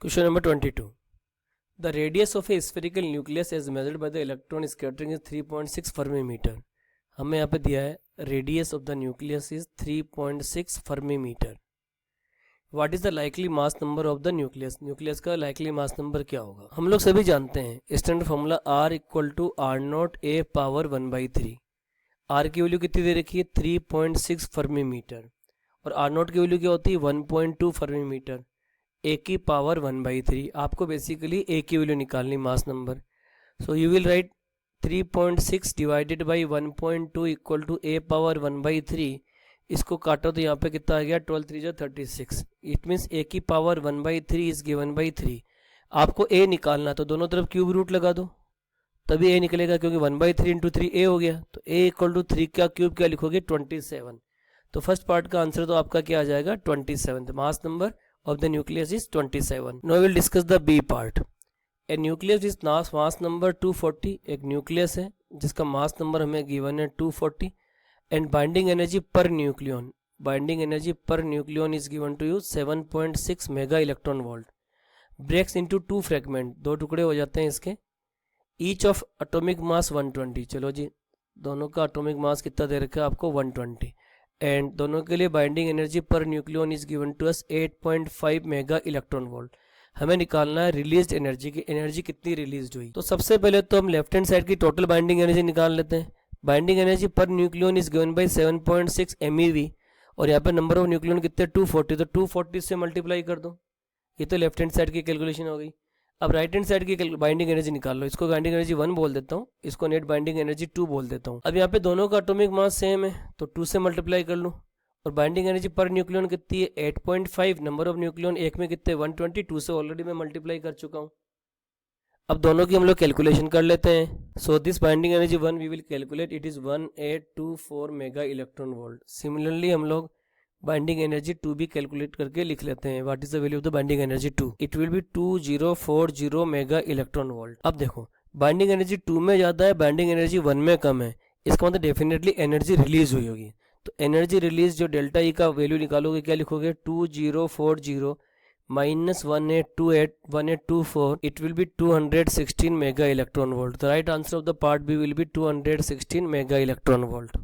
Question number 22. The radius of a spherical nucleus as measured by the electron scattering is 3.6 Fermi meter. हमें यहाँ पे दिया है radius of the nucleus is 3.6 Fermi meter. What is the likely mass number of the nucleus? Nucleus का likely mass number क्या होगा? हम लोग सभी जानते हैं standard formula R equal to R naught A power 1/3. R की वैल्यू कितनी दे रखी है 3.6 फर्मी मीटर और आर नॉट की वैल्यू क्या होती है 1.2 फर्मी मीटर. ए की पावर 1/3. आपको बेसिकली ए की वैल्यू निकालनी mass number. So you will write 3.6 divided by 1.2 equal to A power 1/3. इसको काटो तो यहाँ पे कितना आ गया 12 3 36. इट मीन्स ए की पावर 1/3 इज गिवन बाई 3. आपको ए निकालना तो दोनों तरफ क्यूब रूट लगा दो तभी ए निकलेगा क्योंकि 1/3 इंटू 3 ए हो गया. तो ए इक्वल टू 3 का क्यूब क्या लिखोगे 27. तो फर्स्ट पार्ट का आंसर तो आपका क्या आ जाएगा 27. Mass number of the nucleus is 27. Now we will discuss the B part. A nucleus is mass number 240. एक न्यूक्लियस है जिसका मास नंबर हमें गिवन है 240 and binding energy per nucleon. Binding energy per nucleon is given to you 7.6 mega electron volt. Breaks into two fragment. दो टुकड़े हो जाते हैं इसके. Each of atomic mass 120. चलो जी दोनों का atomic mass कितना दे रखा है आपको 120. एंड दोनों के लिए बाइंडिंग एनर्जी पर nucleon is given to us 8.5 mega electron volt. हमें निकालना है रिलीज्ड एनर्जी की एनर्जी कितनी रिलीज हुई. तो सबसे पहले तो हम लेफ्ट हैंड साइड की टोटल बाइंडिंग एनर्जी निकाल लेते हैं. बाइंडिंग एनर्जी पर nucleon is given by 7.6 MeV और यहाँ पे नंबर ऑफ न्यूक्लियन कितने 240. तो 240 से मल्टीप्लाई कर दो. ये तो लेफ्ट हैंड साइड की कैलकुलेशन हो गई. अब राइट हैंड साइड की बाइंडिंग एनर्जी निकाल लो. इसको बाइंडिंग एनर्जी 1 बोल देता हूँ, इसको नेट बाइंडिंग एनर्जी 2 बोल देता हूँ. अब यहाँ पे दोनों का एटॉमिक मास सेम है तो 2 से मल्टीप्लाई कर लूँ और बाइंडिंग एनर्जी पर न्यूक्लियन कितनी है 8.5. नंबर ऑफ न्यूक्लियन एक में कितने 122 से ऑलरेडी मैं मल्टीप्लाई कर चुका हूँ. अब दोनों की हम लोग कैलकुलेशन कर लेते हैं. So this binding energy 1 we will calculate it is 1824 mega electron volt. Similarly हम लोग बाइंडिंग एनर्जी 2 भी कैलकुलेट करके लिख लेते हैं. What is the value of the binding energy 2? It will B 2040 mega electron volt. अब देखो बाइंडिंग एनर्जी 2 में ज़्यादा है, बाइंडिंग एनर्जी 1 में कम है. इसका मतलब डेफिनेटली एनर्जी रिलीज हुई होगी. तो एनर्जी रिलीज जो डेल्टा ई का वैल्यू निकालोगे क्या लिखोगे 2040 minus 1824. It will be 216 mega electron volt. The right answer of the part B will be 216 mega electron volt.